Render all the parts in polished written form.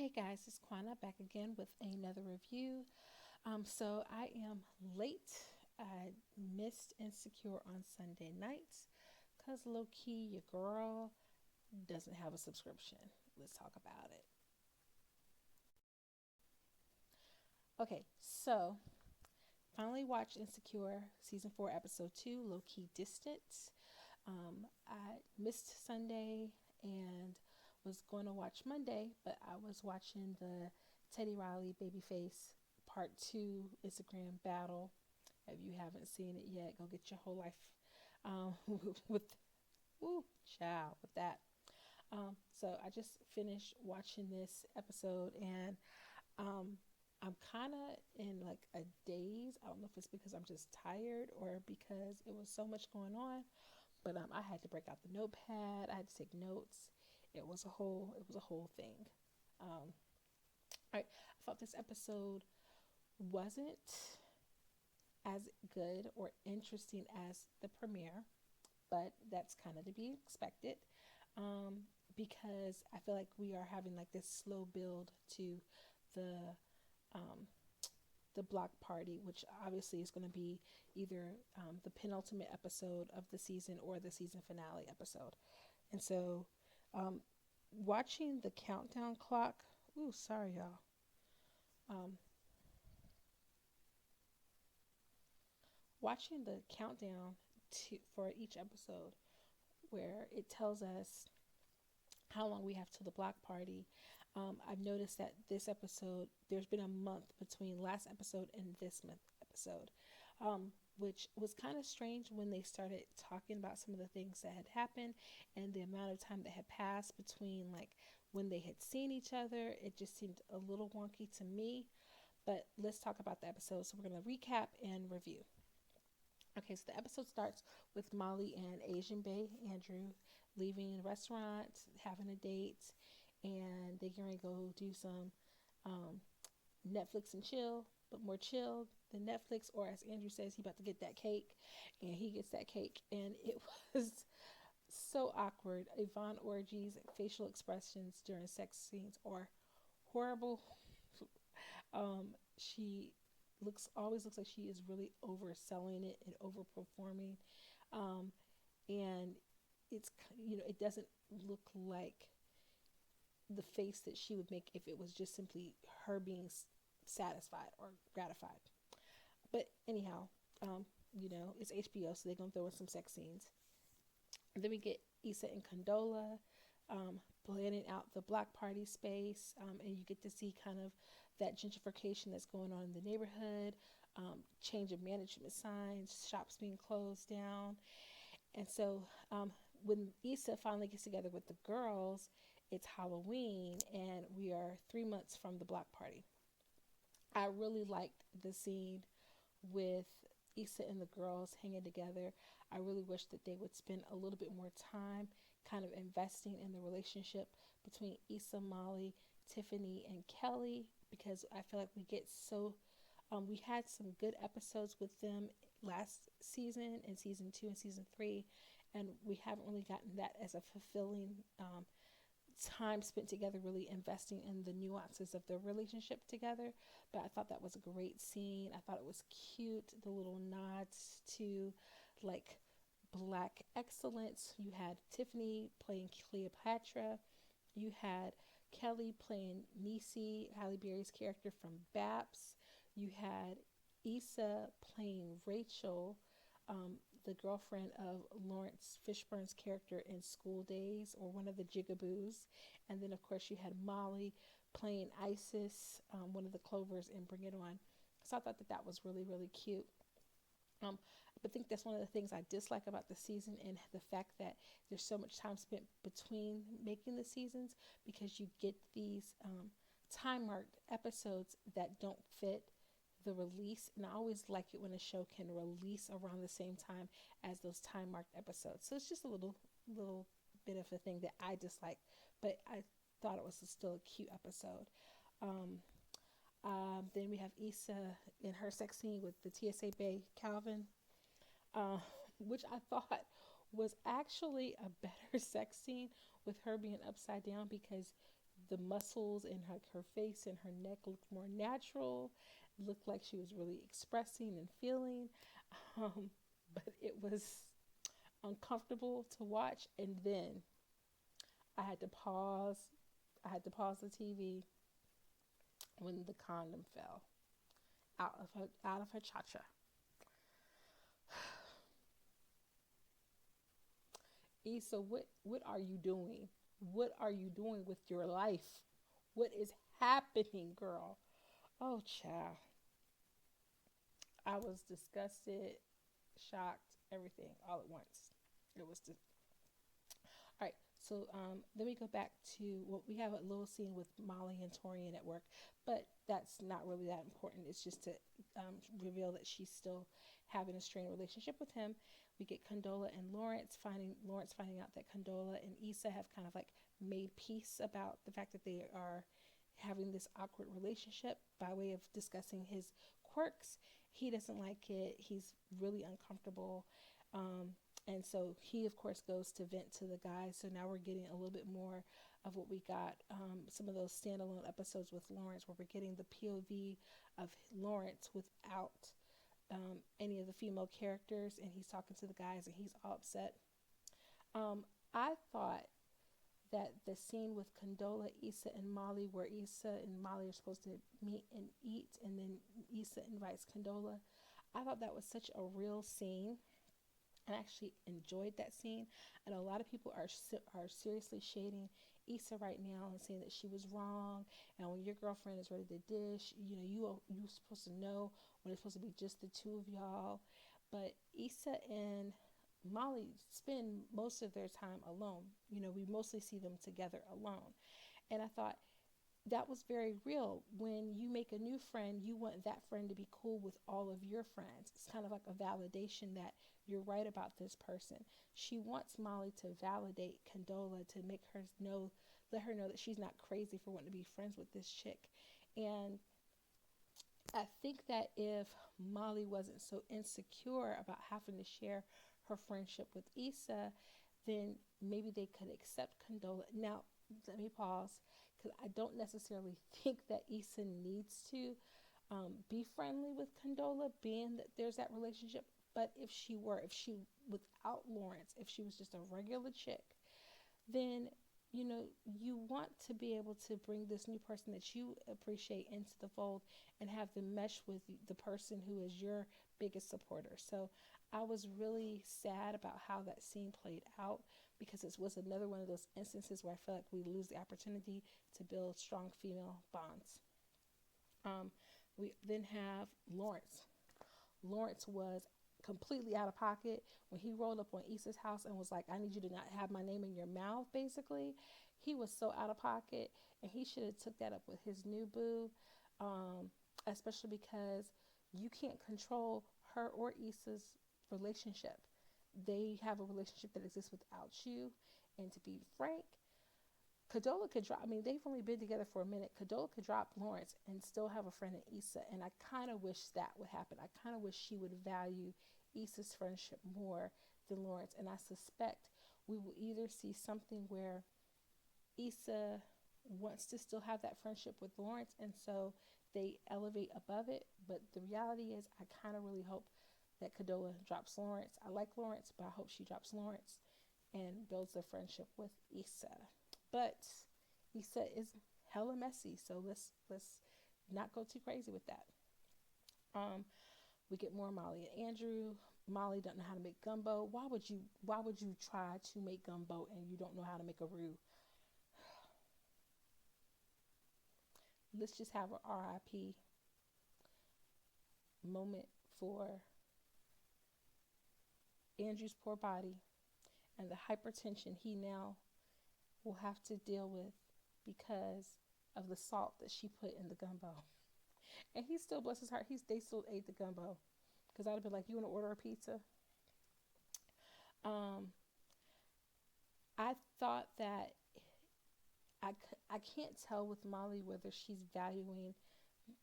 Hey guys, it's Kwana back again with another review. So I am late. I missed Insecure on Sunday nights because Lowkey, your girl, doesn't have a subscription. Let's talk about it. Okay, so finally watched Insecure season 4, episode 2, Lowkey Distance. I missed Sunday and was going to watch Monday, but I was watching the Teddy Riley Babyface Part 2 Instagram battle. If you haven't seen it yet, go get your whole life um, with, ooh, child, with that. So I just finished watching this episode and um, I'm kind of in like a daze. I don't know if it's because I'm just tired or because it was so much going on, but I had to break out the notepad. I had to take notes. It was a whole thing. Um, I thought this episode wasn't as good or interesting as the premiere, but that's kind of to be expected um, because I feel like we are having like this slow build to the um, the block party, which obviously is going to be either the penultimate episode of the season or the season finale episode. And so, um, watching the countdown clock. Ooh, sorry, y'all. Um, Watching the countdown for each episode, where it tells us how long we have to the block party. I've noticed that this episode, there's been a month between last episode and this month episode, which was kind of strange when they started talking about some of the things that had happened and the amount of time that had passed between like when they had seen each other. It just seemed a little wonky to me. But let's talk about the episode. So we're going to recap and review. Okay, so the episode starts with Molly and Asian Bay Andrew leaving the restaurant, having a date, and they're going to go do some um, Netflix and chill, but more chill than Netflix. Or as Andrew says, he about to get that cake, and he gets that cake, and it was so awkward. Yvonne Orgy's facial expressions during sex scenes are horrible. She looks like she is really overselling it and overperforming, um, and it's it doesn't look like the face that she would make if it was just simply her being satisfied or gratified. But anyhow, it's HBO, so they're gonna throw in some sex scenes. And then we get Issa and Condola planning out the block party space, and you get to see kind of that gentrification that's going on in the neighborhood, change of management signs, shops being closed down. And so when Issa finally gets together with the girls, it's Halloween, and we are 3 months from the block party. I really liked the scene with Issa and the girls hanging together. I really wish that they would spend a little bit more time kind of investing in the relationship between Issa, Molly, Tiffany, and Kelli, because I feel like we had some good episodes with them last season and season 2 and season 3, and we haven't really gotten that as a fulfilling time spent together really investing in the nuances of their relationship together. But I thought that was a great scene. I thought it was cute, the little nods to like black excellence. You had Tiffany playing Cleopatra, you had Kelli playing Nisi, Halle Berry's character from Baps, you had Issa playing Rachel, the girlfriend of Lawrence Fishburne's character in School Days, or one of the Jigaboos. And then, of course, you had Molly playing Isis, one of the Clovers in Bring It On. So I thought that that was really, really cute. Um, I think that's one of the things I dislike about the season, and the fact that there's so much time spent between making the seasons, because you get these time marked episodes that don't fit the release. And I always like it when a show can release around the same time as those time marked episodes. So it's just a little bit of a thing that I dislike, but I thought it was still a cute episode. Um, then we have Issa in her sex scene with the TSA Bay Calvin, uh, which I thought was actually a better sex scene with her being upside down, because the muscles in her face and her neck looked more natural, looked like she was really expressing and feeling. Um, but it was uncomfortable to watch. And then I had to pause. I had to pause the TV when the condom fell out of her cha-cha. Issa, what are you doing? What are you doing with your life? What is happening, girl? Oh, child. I was disgusted, shocked, everything all at once. It was just all right. So then we go back to what we have a little scene with Molly and Torian at work, but that's not really that important. It's just to reveal that she's still having a strained relationship with him. We get Condola and Lawrence finding out that Condola and Issa have kind of like made peace about the fact that they are having this awkward relationship by way of discussing his quirks. He doesn't like it. He's really uncomfortable. Um, and so he, of course, goes to vent to the guys. So now we're getting a little bit more of what we got, some of those standalone episodes with Lawrence, where we're getting the POV of Lawrence without any of the female characters. And he's talking to the guys and he's all upset. I thought that the scene with Condola, Issa, and Molly, where Issa and Molly are supposed to meet and eat, and then Issa invites Condola, I thought that was such a real scene. I actually enjoyed that scene. I know a lot of people are seriously shading Issa right now and saying that she was wrong. And when your girlfriend is ready to dish, you're supposed to know when it's supposed to be just the two of y'all. But Issa and Molly spend most of their time alone. We mostly see them together alone. And I thought that was very real. When you make a new friend, you want that friend to be cool with all of your friends. It's kind of like a validation that you're right about this person. She wants Molly to validate Condola, to let her know that she's not crazy for wanting to be friends with this chick. And I think that if Molly wasn't so insecure about having to share her friendship with Issa, then maybe they could accept Condola. Now, let me pause, because I don't necessarily think that Issa needs to be friendly with Condola, being that there's that relationship. But if she without Lawrence, if she was just a regular chick, then you want to be able to bring this new person that you appreciate into the fold and have them mesh with the person who is your biggest supporter. So I was really sad about how that scene played out, because it was another one of those instances where I feel like we lose the opportunity to build strong female bonds. We then have Lawrence. Lawrence was completely out of pocket when he rolled up on Issa's house and was like, I need you to not have my name in your mouth, basically. He was so out of pocket, and he should have took that up with his new boo, especially because you can't control her or Issa's relationship. They have a relationship that exists without you. And to be frank, Condola could drop, they've only been together for a minute. Condola could drop Lawrence and still have a friend in Issa. And I kind of wish that would happen. I kind of wish she would value Issa's friendship more than Lawrence. And I suspect we will either see something where Issa wants to still have that friendship with Lawrence, and so they elevate above it. But the reality is, I kind of really hope that Condola drops Lawrence. I like Lawrence, but I hope she drops Lawrence and builds a friendship with Issa. But Issa is hella messy, so let's not go too crazy with that. We get more Molly and Andrew. Molly doesn't know how to make gumbo. Why would you try to make gumbo and you don't know how to make a roux? Let's just have a RIP moment for Andrew's poor body and the hypertension he now will have to deal with because of the salt that she put in the gumbo. And he still, bless his heart, they still ate the gumbo. Because I'd have been like, you want to order a pizza? I thought that I can't tell with Molly whether she's valuing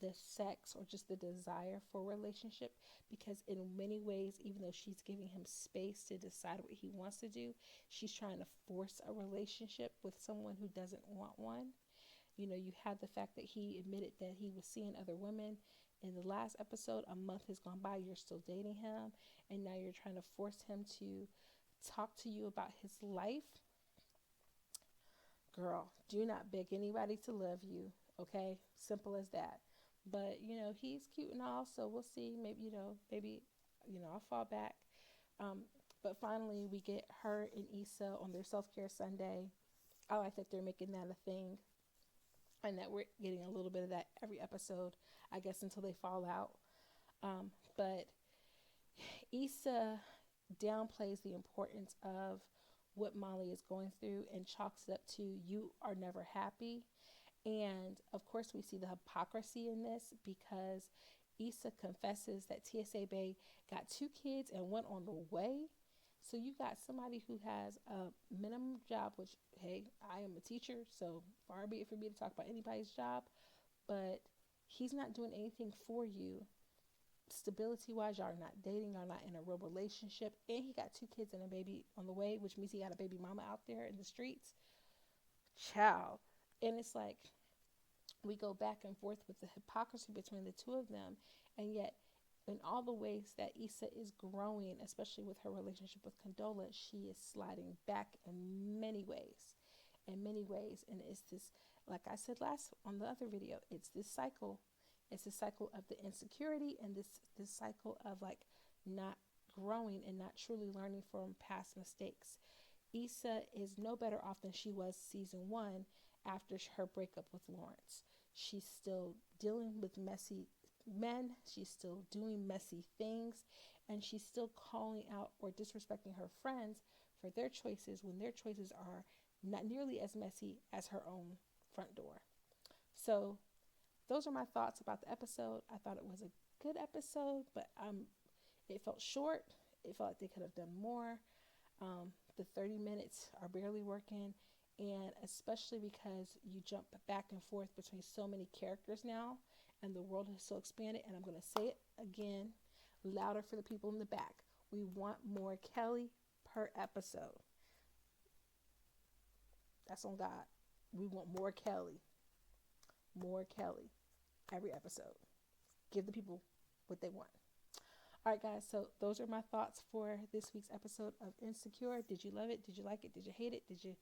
the sex or just the desire for a relationship, because in many ways, even though she's giving him space to decide what he wants to do, she's trying to force a relationship with someone who doesn't want one. You had the fact that he admitted that he was seeing other women. In the last episode, a month has gone by, you're still dating him, and now you're trying to force him to talk to you about his life. Girl, do not beg anybody to love you, okay? Simple as that. But, he's cute and all, so we'll see. Maybe, I'll fall back. Um, but finally, we get her and Issa on their self-care Sunday. I like that they're making that a thing, and that we're getting a little bit of that every episode, I guess, until they fall out. But Issa downplays the importance of what Molly is going through and chalks it up to you are never happy. And of course, we see the hypocrisy in this because Issa confesses that TSA Bay got 2 kids and one on the way. So you got somebody who has a minimum job, which, hey, I am a teacher, so far be it for me to talk about anybody's job, but he's not doing anything for you. Stability wise, y'all are not dating, y'all not in a real relationship, and he got 2 kids and a baby on the way, which means he got a baby mama out there in the streets. Child. And it's like we go back and forth with the hypocrisy between the two of them, and yet in all the ways that Issa is growing, especially with her relationship with Condola, she is sliding back in many ways. And it's this, like I said last on the other video, it's this cycle. It's a cycle of the insecurity and this cycle of like not growing and not truly learning from past mistakes. Issa is no better off than she was season 1 after her breakup with Lawrence. She's still dealing with messy men. She's still doing messy things, and she's still calling out or disrespecting her friends for their choices when their choices are not nearly as messy as her own front door. So those are my thoughts about the episode. I thought it was a good episode, but it felt short. It felt like they could have done more. The 30 minutes are barely working, and especially because you jump back and forth between so many characters now, and the world is so expanded. And I'm going to say it again, louder for the people in the back. We want more Kelli per episode. That's on God. We want more Kelli. More Kelli every episode. Give the people what they want. All right, guys, so those are my thoughts for this week's episode of Insecure. Did you love it? Did you like it? Did you hate it? Did you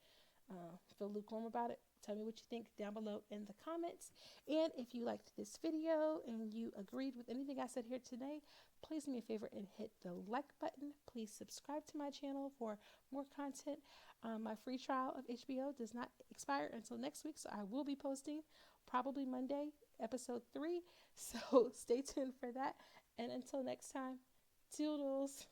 feel lukewarm about it? Tell me what you think down below in the comments. And if you liked this video and you agreed with anything I said here today, please do me a favor and hit the like button. Please subscribe to my channel for more content. My free trial of HBO does not expire until next week, so I will be posting probably Monday, episode 3. So stay tuned for that. And until next time, toodles.